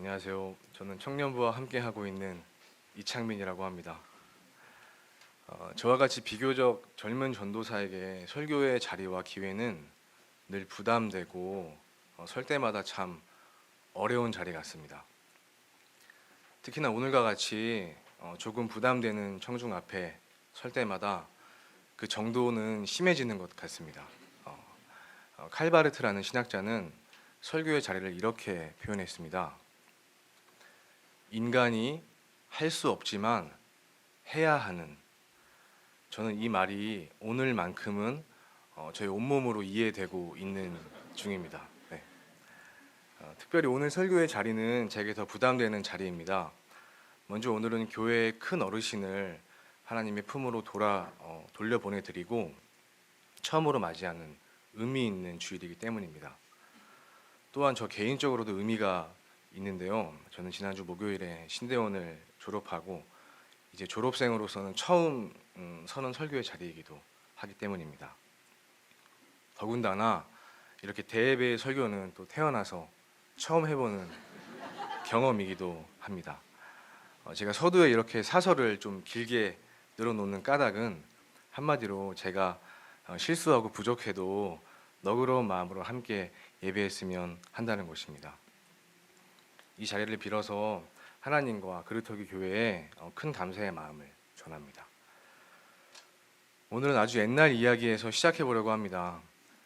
안녕하세요. 저는 청년부와 함께하고 있는 이창민이라고 합니다. 저와 같이 비교적 젊은 전도사에게 설교의 자리와 기회는 늘 부담되고 설 때마다 참 어려운 자리 같습니다. 특히나 오늘과 같이 조금 부담되는 청중 앞에 설 때마다 그 정도는 심해지는 것 같습니다. 칼바르트라는 신학자는 설교의 자리를 이렇게 표현했습니다. 인간이 할 수 없지만 해야 하는. 저는 이 말이 오늘만큼은 저희 온몸으로 이해되고 있는 중입니다. 네. 특별히 오늘 설교의 자리는 제게 더 부담되는 자리입니다. 먼저 오늘은 교회의 큰 어르신을 하나님의 품으로 돌려보내드리고 처음으로 맞이하는 의미 있는 주일이기 때문입니다. 또한 저 개인적으로도 의미가 있는데요. 저는 지난주 목요일에 신대원을 졸업하고 이제 졸업생으로서는 처음 서는 설교의 자리이기도 하기 때문입니다. 더군다나 이렇게 대예배의 설교는 또 태어나서 처음 해보는 경험이기도 합니다. 제가 서두에 이렇게 사설을 좀 길게 늘어놓는 까닭은 한마디로 제가 실수하고 부족해도 너그러운 마음으로 함께 예배했으면 한다는 것입니다. 이 자리를 빌어서 하나님과 그루터기 교회에 큰 감사의 마음을 전합니다. 오늘은 아주 옛날 이야기에서 시작해 보려고 합니다.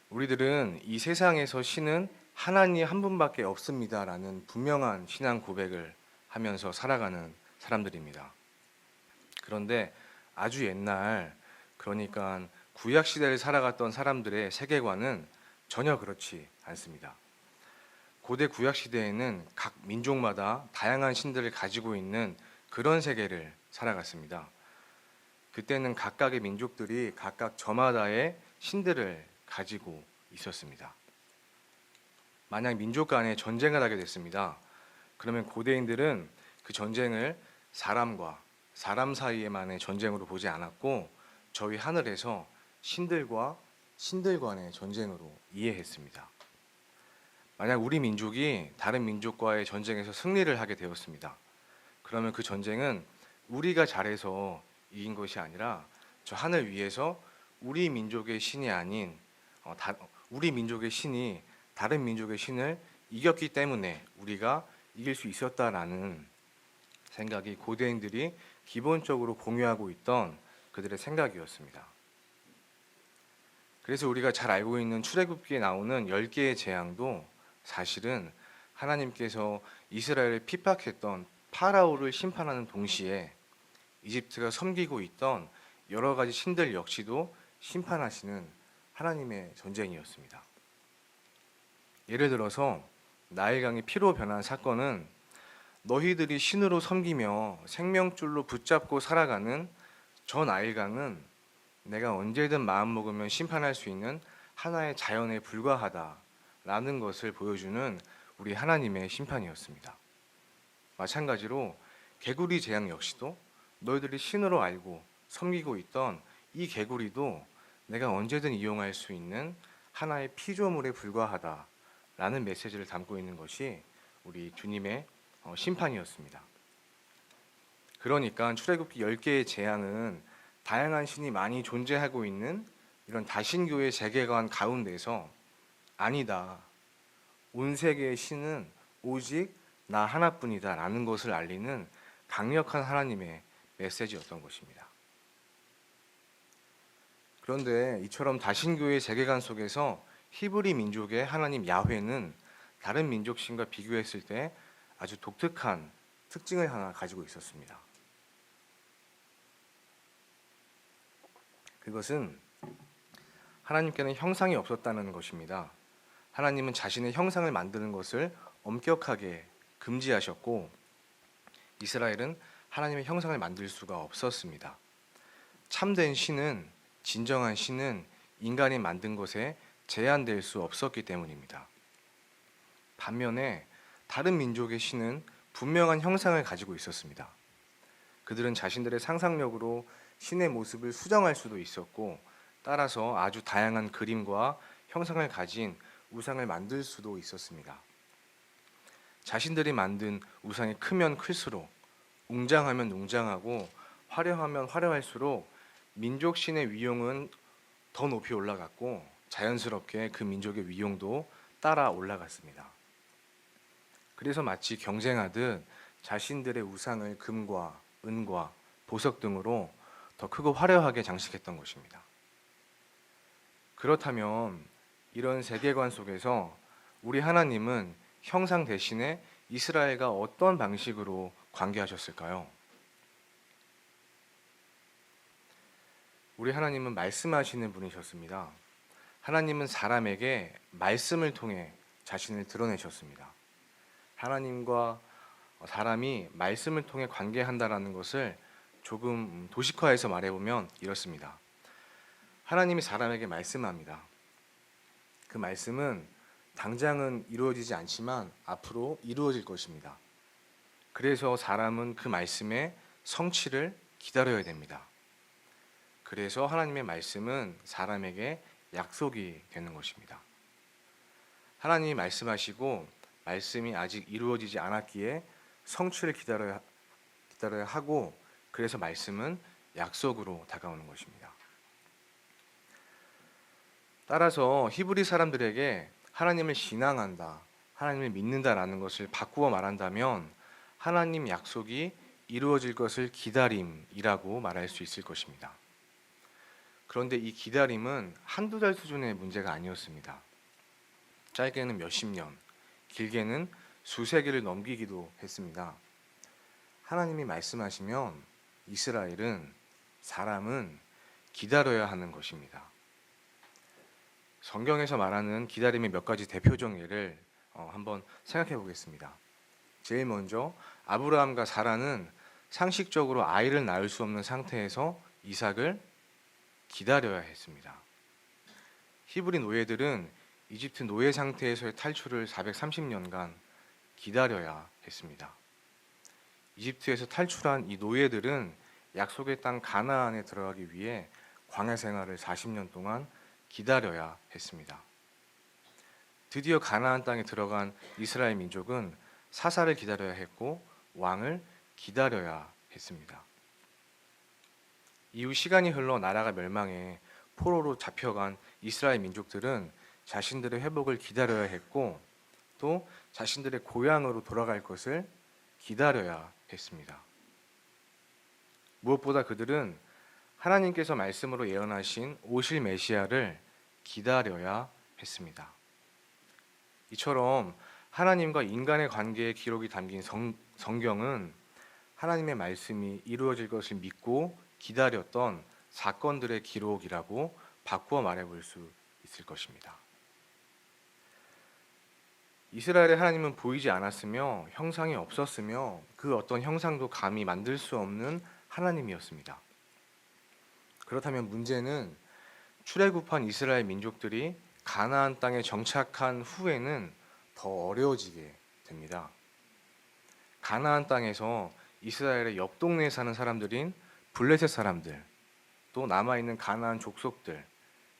우리들은 이 세상에서 신은 하나님 한 분밖에 없습니다라는 분명한 신앙 고백을 하면서 살아가는 사람들입니다. 그런데 아주 옛날, 그러니까 구약 시대를 살아갔던 사람들의 세계관은 전혀 그렇지 않습니다. 고대 구약 시대에는 각 민족마다 다양한 신들을 가지고 있는 그런 세계를 살아갔습니다. 그때는 각각의 민족들이 각각 저마다의 신들을 가지고 있었습니다. 만약 민족 간에 전쟁을 하게 됐습니다. 그러면 고대인들은 그 전쟁을 사람과 사람 사이에만의 전쟁으로 보지 않았고 저희 하늘에서 신들과 신들 간의 전쟁으로 이해했습니다. 만약 우리 민족이 다른 민족과의 전쟁에서 승리를 하게 되었습니다. 그러면 그 전쟁은 우리가 잘해서 이긴 것이 아니라 저 하늘 위에서 우리 민족의 신이 아닌 우리 민족의 신이 다른 민족의 신을 이겼기 때문에 우리가 이길 수 있었다라는 생각이 고대인들이 기본적으로 공유하고 있던 그들의 생각이었습니다. 그래서 우리가 잘 알고 있는 출애굽기에 나오는 10개의 재앙도 사실은 하나님께서 이스라엘을 핍박했던 파라오를 심판하는 동시에 이집트가 섬기고 있던 여러 가지 신들 역시도 심판하시는 하나님의 전쟁이었습니다. 예를 들어서 나일강이 피로 변한 사건은 너희들이 신으로 섬기며 생명줄로 붙잡고 살아가는 저 나일강은 내가 언제든 마음 먹으면 심판할 수 있는 하나의 자연에 불과하다라는 것을 보여주는 우리 하나님의 심판이었습니다. 마찬가지로 개구리 재앙 역시도 너희들이 신으로 알고 섬기고 있던 이 개구리도 내가 언제든 이용할 수 있는 하나의 피조물에 불과하다라는 메시지를 담고 있는 것이 우리 주님의 심판이었습니다. 그러니까 출애굽기 10개의 재앙은 다양한 신이 많이 존재하고 있는 이런 다신교의 세계관 가운데서 아니다, 온 세계의 신은 오직 나 하나뿐이다 라는 것을 알리는 강력한 하나님의 메시지였던 것입니다. 그런데 이처럼 다신교의 세계관 속에서 히브리 민족의 하나님 야훼는 다른 민족 신과 비교했을 때 아주 독특한 특징을 하나 가지고 있었습니다. 그것은 하나님께는 형상이 없었다는 것입니다. 하나님은 자신의 형상을 만드는 것을 엄격하게 금지하셨고 이스라엘은 하나님의 형상을 만들 수가 없었습니다. 참된 신은, 진정한 신은 인간이 만든 것에 제한될 수 없었기 때문입니다. 반면에 다른 민족의 신은 분명한 형상을 가지고 있었습니다. 그들은 자신들의 상상력으로 신의 모습을 수정할 수도 있었고 따라서 아주 다양한 그림과 형상을 가진 우상을 만들 수도 있었습니다. 자신들이 만든 우상이 크면 클수록, 웅장하면 웅장하고 화려하면 화려할수록 민족 신의 위용은 더 높이 올라갔고 자연스럽게 그 민족의 위용도 따라 올라갔습니다. 그래서 마치 경쟁하듯 자신들의 우상을 금과 은과 보석 등으로 더 크고 화려하게 장식했던 것입니다. 그렇다면 이런 세계관 속에서 우리 하나님은 형상 대신에 이스라엘과 어떤 방식으로 관계하셨을까요? 우리 하나님은 말씀하시는 분이셨습니다. 하나님은 사람에게 말씀을 통해 자신을 드러내셨습니다. 하나님과 사람이 말씀을 통해 관계한다라는 것을 조금 도식화해서 말해보면 이렇습니다. 하나님이 사람에게 말씀합니다. 그 말씀은 당장은 이루어지지 않지만 앞으로 이루어질 것입니다. 그래서 사람은 그 말씀의 성취를 기다려야 됩니다. 그래서 하나님의 말씀은 사람에게 약속이 되는 것입니다. 하나님이 말씀하시고 말씀이 아직 이루어지지 않았기에 성취를 기다려야 하고, 그래서 말씀은 약속으로 다가오는 것입니다. 따라서 히브리 사람들에게 하나님을 신앙한다, 하나님을 믿는다라는 것을 바꾸어 말한다면 하나님 약속이 이루어질 것을 기다림이라고 말할 수 있을 것입니다. 그런데 이 기다림은 한두 달 수준의 문제가 아니었습니다. 짧게는 몇십 년, 길게는 수세기를 넘기기도 했습니다. 하나님이 말씀하시면 이스라엘은, 사람은 기다려야 하는 것입니다. 성경에서 말하는 기다림의 몇 가지 대표적 예를 한번 생각해 보겠습니다. 제일 먼저 아브라함과 사라는 상식적으로 아이를 낳을 수 없는 상태에서 이삭을 기다려야 했습니다. 히브리 노예들은 이집트 노예 상태에서의 탈출을 430년간 기다려야 했습니다. 이집트에서 탈출한 이 노예들은 약속의 땅 가나안에 들어가기 위해 광야 생활을 40년 동안 기다려야 했습니다. 드디어 가나안 땅에 들어간 이스라엘 민족은 사사를 기다려야 했고 왕을 기다려야 했습니다. 이후 시간이 흘러 나라가 멸망해 포로로 잡혀간 이스라엘 민족들은 자신들의 회복을 기다려야 했고 또 자신들의 고향으로 돌아갈 것을 기다려야 했습니다. 무엇보다 그들은 하나님께서 말씀으로 예언하신 오실 메시아를 기다려야 했습니다. 이처럼 하나님과 인간의 관계의 기록이 담긴 성경은 하나님의 말씀이 이루어질 것을 믿고 기다렸던 사건들의 기록이라고 바꾸어 말해볼 수 있을 것입니다. 이스라엘의 하나님은 보이지 않았으며 형상이 없었으며 그 어떤 형상도 감히 만들 수 없는 하나님이었습니다. 그렇다면 문제는 출애굽한 이스라엘 민족들이 가나안 땅에 정착한 후에는 더 어려워지게 됩니다. 가나안 땅에서 이스라엘의 옆 동네에 사는 사람들인 블레셋 사람들, 또 남아있는 가나안 족속들,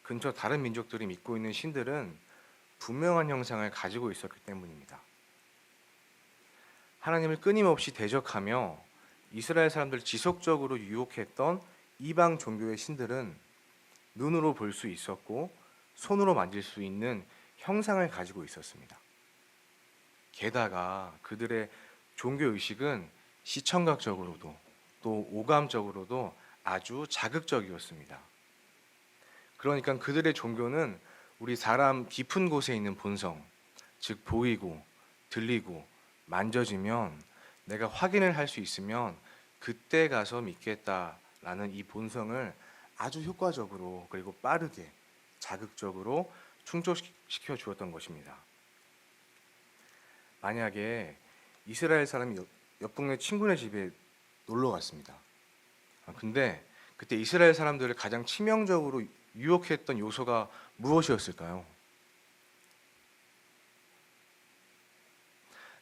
근처 다른 민족들이 믿고 있는 신들은 분명한 형상을 가지고 있었기 때문입니다. 하나님을 끊임없이 대적하며 이스라엘 사람들을 지속적으로 유혹했던 이방 종교의 신들은 눈으로 볼 수 있었고 손으로 만질 수 있는 형상을 가지고 있었습니다. 게다가 그들의 종교의식은 시청각적으로도 또 오감적으로도 아주 자극적이었습니다. 그러니까 그들의 종교는 우리 사람 깊은 곳에 있는 본성, 즉 보이고 들리고 만져지면 내가 확인을 할 수 있으면 그때 가서 믿겠다라는 이 본성을 아주 효과적으로 그리고 빠르게 자극적으로 충족시켜 주었던 것입니다. 만약에 이스라엘 사람이 옆 동네 친구네 집에 놀러 갔습니다. 근데 그때 이스라엘 사람들을 가장 치명적으로 유혹했던 요소가 무엇이었을까요?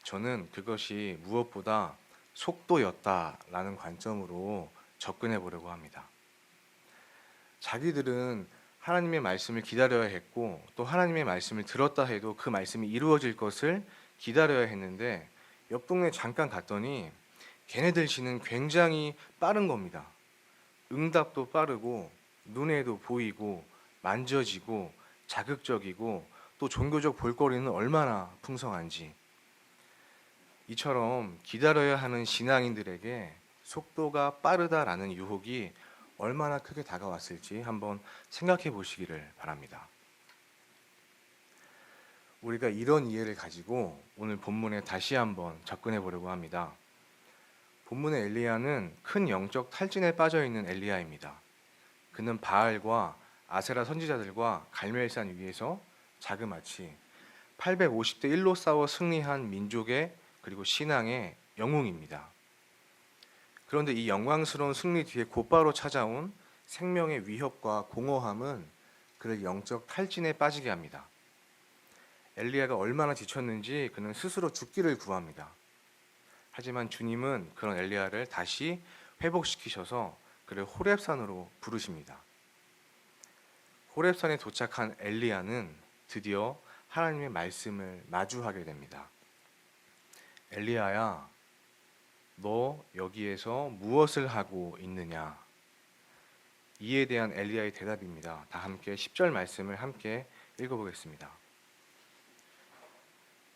저는 그것이 무엇보다 속도였다라는 관점으로 접근해 보려고 합니다. 자기들은 하나님의 말씀을 기다려야 했고 또 하나님의 말씀을 들었다 해도 그 말씀이 이루어질 것을 기다려야 했는데 옆 동네 잠깐 갔더니 걔네들 시는 굉장히 빠른 겁니다. 응답도 빠르고 눈에도 보이고 만져지고 자극적이고 또 종교적 볼거리는 얼마나 풍성한지. 이처럼 기다려야 하는 신앙인들에게 속도가 빠르다라는 유혹이 얼마나 크게 다가왔을지 한번 생각해 보시기를 바랍니다. 우리가 이런 이해를 가지고 오늘 본문에 다시 한번 접근해 보려고 합니다. 본문의 엘리야는 큰 영적 탈진에 빠져 있는 엘리야입니다. 그는 바알과 아세라 선지자들과 갈멜산 위에서 자그마치 850대 1로 싸워 승리한 민족의 그리고 신앙의 영웅입니다. 그런데 이 영광스러운 승리 뒤에 곧바로 찾아온 생명의 위협과 공허함은 그를 영적 탈진에 빠지게 합니다. 엘리야가 얼마나 지쳤는지 그는 스스로 죽기를 구합니다. 하지만 주님은 그런 엘리야를 다시 회복시키셔서 그를 호렙산으로 부르십니다. 호렙산에 도착한 엘리야는 드디어 하나님의 말씀을 마주하게 됩니다. 엘리야야, 너 여기에서 무엇을 하고 있느냐? 이에 대한 엘리야의 대답입니다. 다 함께 10절 말씀을 함께 읽어보겠습니다.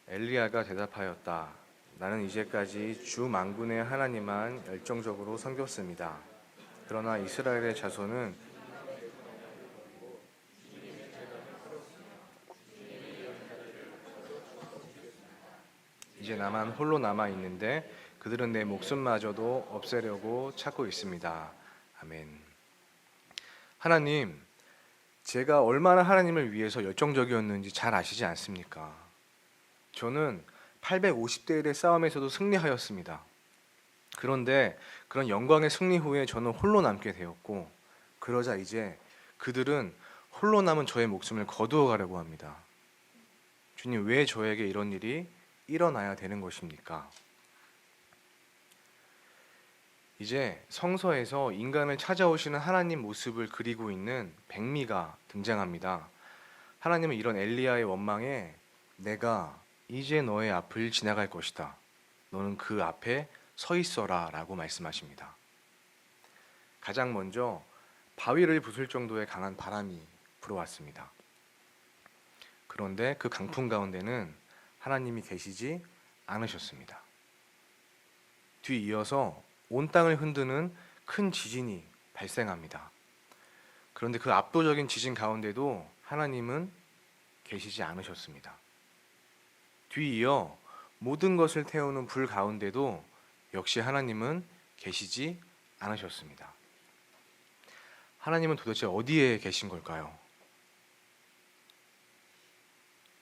엘리야가 대답하였다. 나는 이제까지 주 만군의 하나님만 열정적으로 섬겼습니다. 그러나 이스라엘의 자손은 이제 나만 홀로 남아 있는데 그들은 내 목숨마저도 없애려고 찾고 있습니다. 아멘. 하나님, 제가 얼마나 하나님을 위해서 열정적이었는지 잘 아시지 않습니까? 저는 850대 1의 싸움에서도 승리하였습니다. 그런데 그런 영광의 승리 후에 저는 홀로 남게 되었고, 그러자 이제 그들은 홀로 남은 저의 목숨을 거두어 가려고 합니다. 주님, 왜 저에게 이런 일이 일어나야 되는 것입니까? 이제 성서에서 인간을 찾아오시는 하나님 모습을 그리고 있는 백미가 등장합니다. 하나님은 이런 엘리야의 원망에 내가 이제 너의 앞을 지나갈 것이다. 너는 그 앞에 서 있어라 라고 말씀하십니다. 가장 먼저 바위를 부술 정도의 강한 바람이 불어왔습니다. 그런데 그 강풍 가운데는 하나님이 계시지 않으셨습니다. 뒤이어서 온 땅을 흔드는 큰 지진이 발생합니다. 그런데 그 압도적인 지진 가운데도 하나님은 계시지 않으셨습니다. 뒤이어 모든 것을 태우는 불 가운데도 역시 하나님은 계시지 않으셨습니다. 하나님은 도대체 어디에 계신 걸까요?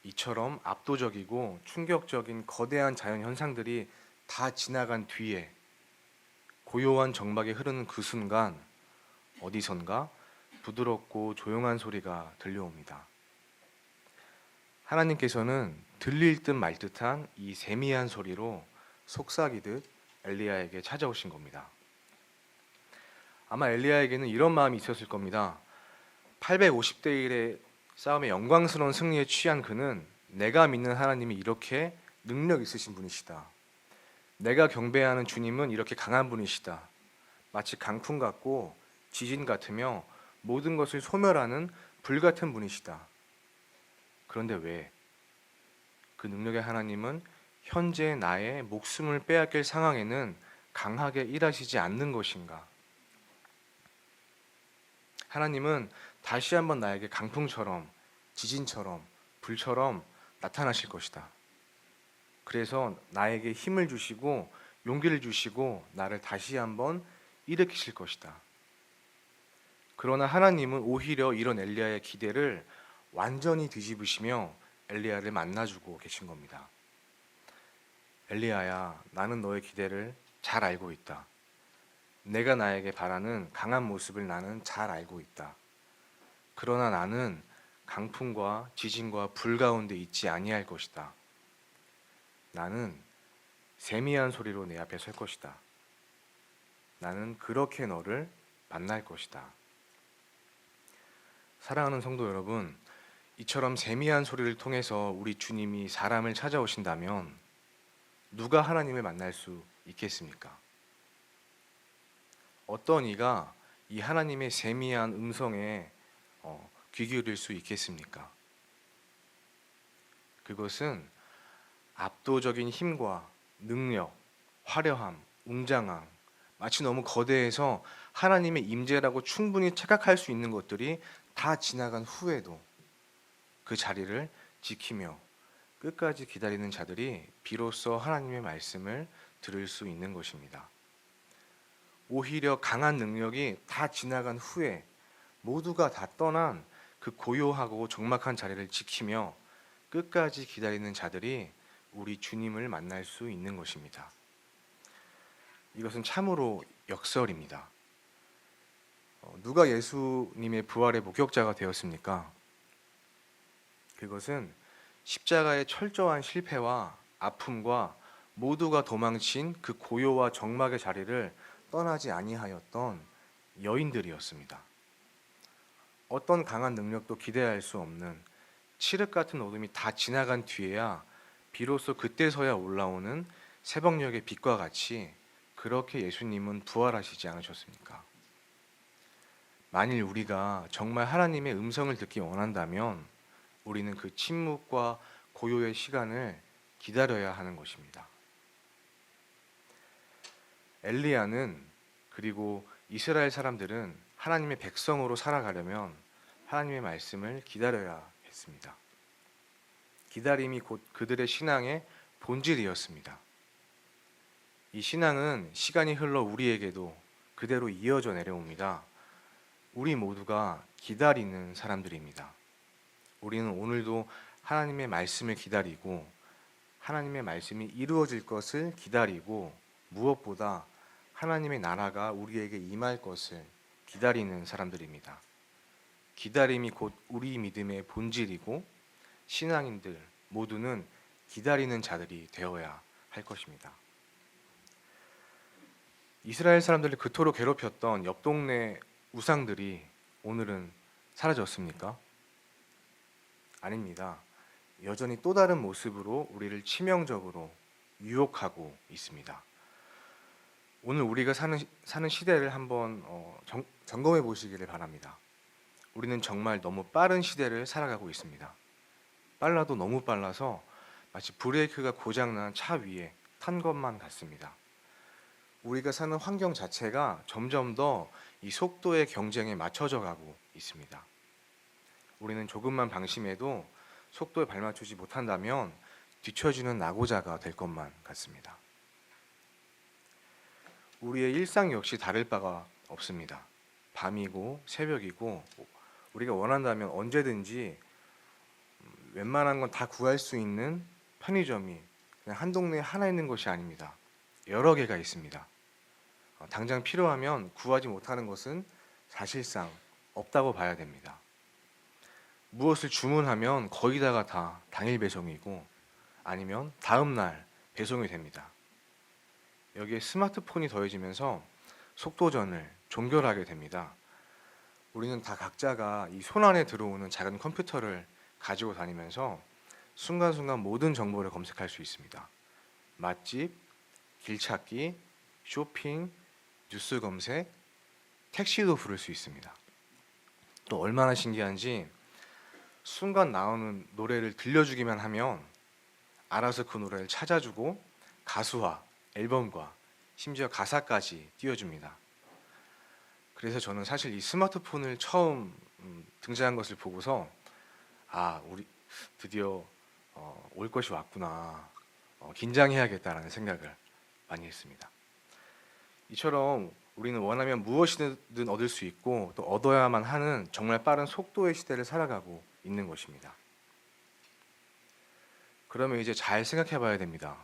이처럼 압도적이고 충격적인 거대한 자연 현상들이 다 지나간 뒤에 고요한 정막에 흐르는 그 순간 어디선가 부드럽고 조용한 소리가 들려옵니다. 하나님께서는 들릴 듯 말 듯한 이 세미한 소리로 속삭이듯 엘리야에게 찾아오신 겁니다. 아마 엘리야에게는 이런 마음이 있었을 겁니다. 850대 1의 싸움의 영광스러운 승리에 취한 그는 내가 믿는 하나님이 이렇게 능력 있으신 분이시다. 내가 경배하는 주님은 이렇게 강한 분이시다. 마치 강풍 같고 지진 같으며 모든 것을 소멸하는 불 같은 분이시다. 그런데 왜? 그 능력의 하나님은 현재 나의 목숨을 빼앗길 상황에는 강하게 일하시지 않는 것인가? 하나님은 다시 한번 나에게 강풍처럼, 지진처럼, 불처럼 나타나실 것이다. 그래서 나에게 힘을 주시고 용기를 주시고 나를 다시 한번 일으키실 것이다. 그러나 하나님은 오히려 이런 엘리야의 기대를 완전히 뒤집으시며 엘리야를 만나주고 계신 겁니다. 엘리야야, 나는 너의 기대를 잘 알고 있다. 내가 나에게 바라는 강한 모습을 나는 잘 알고 있다. 그러나 나는 강풍과 지진과 불 가운데 있지 아니할 것이다. 나는 세미한 소리로 내 앞에 설 것이다. 나는 그렇게 너를 만날 것이다. 사랑하는 성도 여러분, 이처럼 세미한 소리를 통해서 우리 주님이 사람을 찾아오신다면 누가 하나님을 만날 수 있겠습니까? 어떤 이가 이 하나님의 세미한 음성에 귀 기울일 수 있겠습니까? 그것은 압도적인 힘과 능력, 화려함, 웅장함, 마치 너무 거대해서 하나님의 임재라고 충분히 착각할 수 있는 것들이 다 지나간 후에도 그 자리를 지키며 끝까지 기다리는 자들이 비로소 하나님의 말씀을 들을 수 있는 것입니다. 오히려 강한 능력이 다 지나간 후에 모두가 다 떠난 그 고요하고 적막한 자리를 지키며 끝까지 기다리는 자들이 우리 주님을 만날 수 있는 것입니다. 이것은 참으로 역설입니다. 누가 예수님의 부활의 목격자가 되었습니까? 그것은 십자가의 철저한 실패와 아픔과 모두가 도망친 그 고요와 적막의 자리를 떠나지 아니하였던 여인들이었습니다. 어떤 강한 능력도 기대할 수 없는 칠흑 같은 어둠이 다 지나간 뒤에야 비로소 그때서야 올라오는 새벽녘의 빛과 같이 그렇게 예수님은 부활하시지 않으셨습니까? 만일 우리가 정말 하나님의 음성을 듣기 원한다면 우리는 그 침묵과 고요의 시간을 기다려야 하는 것입니다. 엘리야는 그리고 이스라엘 사람들은 하나님의 백성으로 살아가려면 하나님의 말씀을 기다려야 했습니다. 기다림이 곧 그들의 신앙의 본질이었습니다. 이 신앙은 시간이 흘러 우리에게도 그대로 이어져 내려옵니다. 우리 모두가 기다리는 사람들입니다. 우리는 오늘도 하나님의 말씀을 기다리고 하나님의 말씀이 이루어질 것을 기다리고 무엇보다 하나님의 나라가 우리에게 임할 것을 기다리는 사람들입니다. 기다림이 곧 우리 믿음의 본질이고 신앙인들 모두는 기다리는 자들이 되어야 할 것입니다. 이스라엘 사람들을 그토록 괴롭혔던 옆 동네 우상들이 오늘은 사라졌습니까? 아닙니다. 여전히 또 다른 모습으로 우리를 치명적으로 유혹하고 있습니다. 오늘 우리가 사는 시대를 한번 점검해 보시기를 바랍니다. 우리는 정말 너무 빠른 시대를 살아가고 있습니다. 빨라도 너무 빨라서 마치 브레이크가 고장난 차 위에 탄 것만 같습니다. 우리가 사는 환경 자체가 점점 더 이 속도의 경쟁에 맞춰져 가고 있습니다. 우리는 조금만 방심해도 속도에 발맞추지 못한다면 뒤처지는 낙오자가 될 것만 같습니다. 우리의 일상 역시 다를 바가 없습니다. 밤이고 새벽이고 우리가 원한다면 언제든지 웬만한 건 다 구할 수 있는 편의점이 그냥 한 동네에 하나 있는 것이 아닙니다. 여러 개가 있습니다. 당장 필요하면 구하지 못하는 것은 사실상 없다고 봐야 됩니다. 무엇을 주문하면 거의 다가 다 당일 배송이고 아니면 다음 날 배송이 됩니다. 여기에 스마트폰이 더해지면서 속도전을 종결하게 됩니다. 우리는 다 각자가 이 손 안에 들어오는 작은 컴퓨터를 가지고 다니면서 순간순간 모든 정보를 검색할 수 있습니다. 맛집, 길찾기, 쇼핑, 뉴스 검색, 택시도 부를 수 있습니다. 또 얼마나 신기한지 순간 나오는 노래를 들려주기만 하면 알아서 그 노래를 찾아주고 가수와 앨범과 심지어 가사까지 띄워줍니다. 그래서 저는 사실 이 스마트폰을 처음 등장한 것을 보고서 우리 드디어 올 것이 왔구나, 긴장해야겠다라는 생각을 많이 했습니다. 이처럼 우리는 원하면 무엇이든 얻을 수 있고 또 얻어야만 하는 정말 빠른 속도의 시대를 살아가고 있는 것입니다. 그러면 이제 잘 생각해 봐야 됩니다.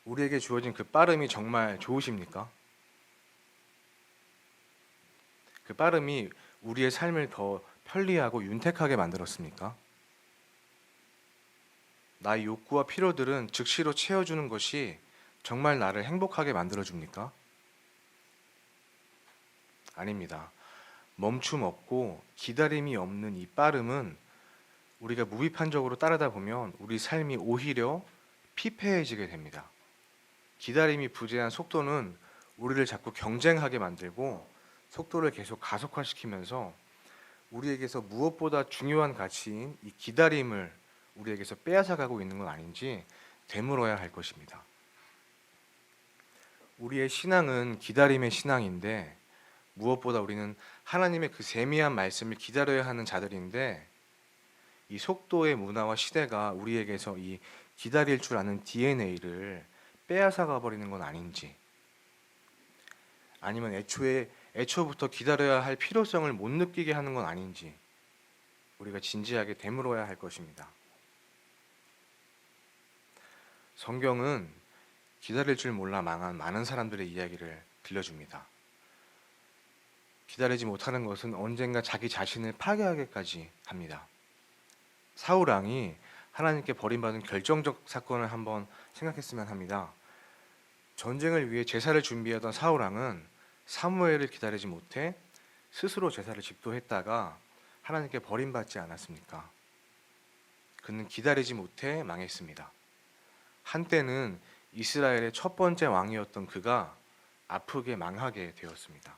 우리에게 주어진 그 빠름이 정말 좋으십니까? 그 빠름이 우리의 삶을 더 편리하고 윤택하게 만들었습니까? 나의 욕구와 필요들은 즉시로 채워주는 것이 정말 나를 행복하게 만들어줍니까? 아닙니다. 멈춤 없고 기다림이 없는 이 빠름은 우리가 무비판적으로 따르다 보면 우리 삶이 오히려 피폐해지게 됩니다. 기다림이 부재한 속도는 우리를 자꾸 경쟁하게 만들고 속도를 계속 가속화시키면서 우리에게서 무엇보다 중요한 가치인 이 기다림을 우리에게서 빼앗아가고 있는 건 아닌지 되물어야 할 것입니다. 우리의 신앙은 기다림의 신앙인데 무엇보다 우리는 하나님의 그 세미한 말씀을 기다려야 하는 자들인데 이 속도의 문화와 시대가 우리에게서 이 기다릴 줄 아는 DNA를 빼앗아가 버리는 건 아닌지, 아니면 애초부터 기다려야 할 필요성을 못 느끼게 하는 건 아닌지 우리가 진지하게 되물어야 할 것입니다. 성경은 기다릴 줄 몰라 망한 많은 사람들의 이야기를 들려줍니다. 기다리지 못하는 것은 언젠가 자기 자신을 파괴하게까지 합니다. 사울 왕이 하나님께 버림받은 결정적 사건을 한번 생각했으면 합니다. 전쟁을 위해 제사를 준비하던 사울 왕은 사무엘을 기다리지 못해 스스로 제사를 집도했다가 하나님께 버림받지 않았습니까? 그는 기다리지 못해 망했습니다. 한때는 이스라엘의 첫 번째 왕이었던 그가 아프게 망하게 되었습니다.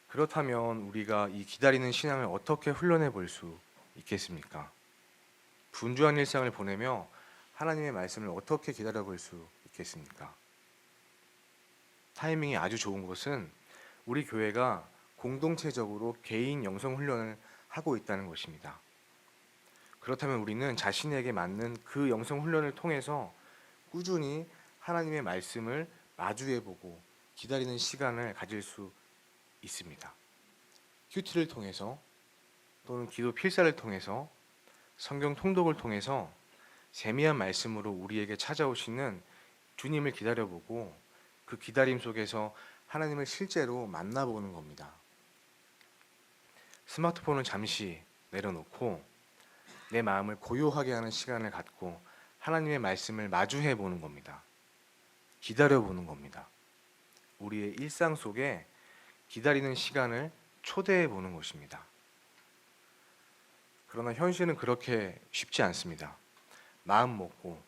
그렇다면 우리가 이 기다리는 신앙을 어떻게 훈련해 볼 수 있겠습니까? 분주한 일상을 보내며 하나님의 말씀을 어떻게 기다려 볼 수 있겠습니까? 타이밍이 아주 좋은 것은 우리 교회가 공동체적으로 개인 영성 훈련을 하고 있다는 것입니다. 그렇다면 우리는 자신에게 맞는 그 영성 훈련을 통해서 꾸준히 하나님의 말씀을 마주해보고 기다리는 시간을 가질 수 있습니다. 큐티를 통해서 또는 기도 필사를 통해서 성경 통독을 통해서 세미한 말씀으로 우리에게 찾아오시는 주님을 기다려보고 그 기다림 속에서 하나님을 실제로 만나보는 겁니다. 스마트폰을 잠시 내려놓고 내 마음을 고요하게 하는 시간을 갖고 하나님의 말씀을 마주해 보는 겁니다. 기다려 보는 겁니다. 우리의 일상 속에 기다리는 시간을 초대해 보는 것입니다. 그러나 현실은 그렇게 쉽지 않습니다. 마음 먹고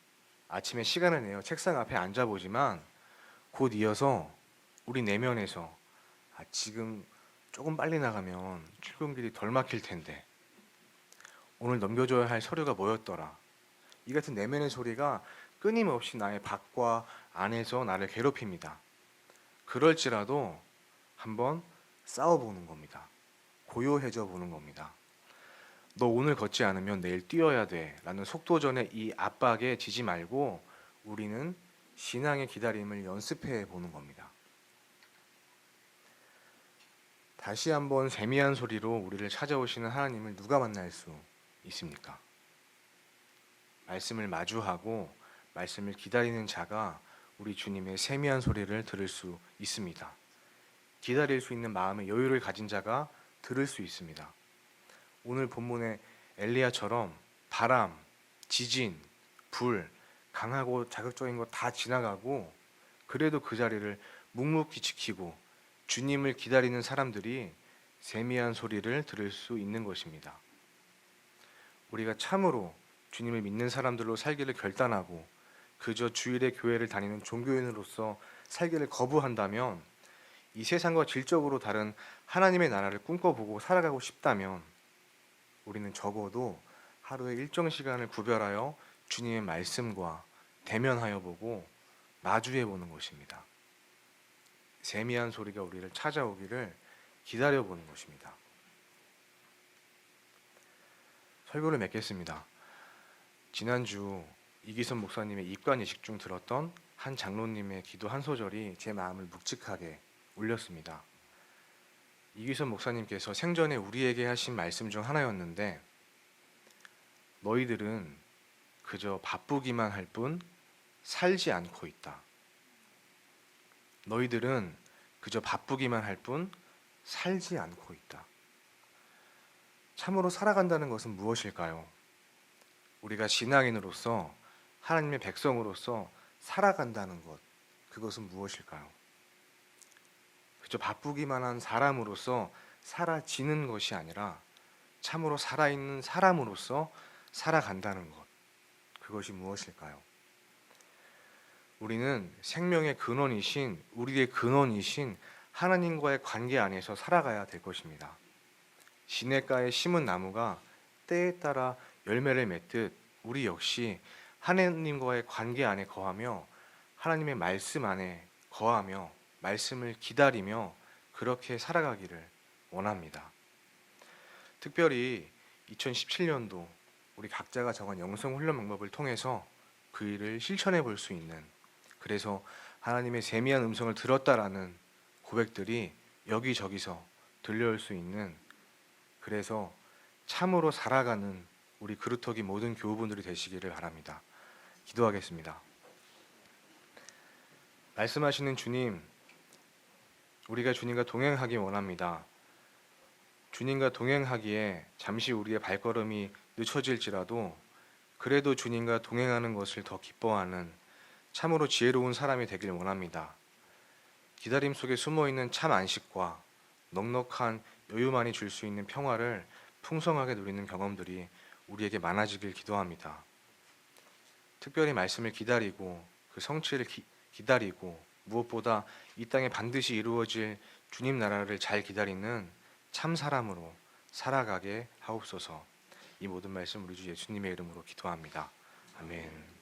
아침에 시간을 내어 책상 앞에 앉아보지만 곧 이어서 우리 내면에서 지금 조금 빨리 나가면 출근길이 덜 막힐 텐데 오늘 넘겨줘야 할 서류가 뭐였더라. 이 같은 내면의 소리가 끊임없이 나의 밖과 안에서 나를 괴롭힙니다. 그럴지라도 한번 싸워보는 겁니다. 고요해져 보는 겁니다. 너 오늘 걷지 않으면 내일 뛰어야 돼 라는 속도전의 이 압박에 지지 말고 우리는 신앙의 기다림을 연습해 보는 겁니다. 다시 한번 세미한 소리로 우리를 찾아오시는 하나님을 누가 만날 수 있습니까? 말씀을 마주하고 말씀을 기다리는 자가 우리 주님의 세미한 소리를 들을 수 있습니다. 기다릴 수 있는 마음의 여유를 가진 자가 들을 수 있습니다. 오늘 본문의 엘리야처럼 바람, 지진, 불, 강하고 자극적인 거 다 지나가고 그래도 그 자리를 묵묵히 지키고 주님을 기다리는 사람들이 세미한 소리를 들을 수 있는 것입니다. 우리가 참으로 주님을 믿는 사람들로 살기를 결단하고 그저 주일에 교회를 다니는 종교인으로서 살기를 거부한다면 이 세상과 질적으로 다른 하나님의 나라를 꿈꿔보고 살아가고 싶다면 우리는 적어도 하루에 일정 시간을 구별하여 주님의 말씀과 대면하여 보고 마주해 보는 것입니다. 세미한 소리가 우리를 찾아오기를 기다려 보는 것입니다. 설교를 맺겠습니다. 지난주 이기선 목사님의 입관 예식 중 들었던 한 장로님의 기도 한 소절이 제 마음을 묵직하게 울렸습니다. 이기선 목사님께서 생전에 우리에게 하신 말씀 중 하나였는데 너희들은 그저 바쁘기만 할 뿐 살지 않고 있다. 너희들은 그저 바쁘기만 할 뿐 살지 않고 있다. 참으로 살아간다는 것은 무엇일까요? 우리가 신앙인으로서 하나님의 백성으로서 살아간다는 것, 그것은 무엇일까요? 그저 바쁘기만 한 사람으로서 사라지는 것이 아니라 참으로 살아있는 사람으로서 살아간다는 것, 그것이 무엇일까요? 우리는 생명의 근원이신, 우리의 근원이신 하나님과의 관계 안에서 살아가야 될 것입니다. 시냇가에 심은 나무가 때에 따라 열매를 맺듯 우리 역시 하나님과의 관계 안에 거하며 하나님의 말씀 안에 거하며 말씀을 기다리며 그렇게 살아가기를 원합니다. 특별히 2017년도 우리 각자가 정한 영성 훈련 방법을 통해서 그 일을 실천해 볼 수 있는, 그래서 하나님의 세미한 음성을 들었다라는 고백들이 여기저기서 들려올 수 있는, 그래서 참으로 살아가는 우리 그루터기 모든 교우분들이 되시기를 바랍니다. 기도하겠습니다. 말씀하시는 주님, 우리가 주님과 동행하기 원합니다. 주님과 동행하기에 잠시 우리의 발걸음이 늦춰질지라도 그래도 주님과 동행하는 것을 더 기뻐하는 참으로 지혜로운 사람이 되길 원합니다. 기다림 속에 숨어있는 참 안식과 넉넉한 여유만이 줄 수 있는 평화를 풍성하게 누리는 경험들이 우리에게 많아지길 기도합니다. 특별히 말씀을 기다리고 그 성취를 기다리고 무엇보다 이 땅에 반드시 이루어질 주님 나라를 잘 기다리는 참 사람으로 살아가게 하옵소서. 이 모든 말씀 우리 주 예수님의 이름으로 기도합니다. 아멘.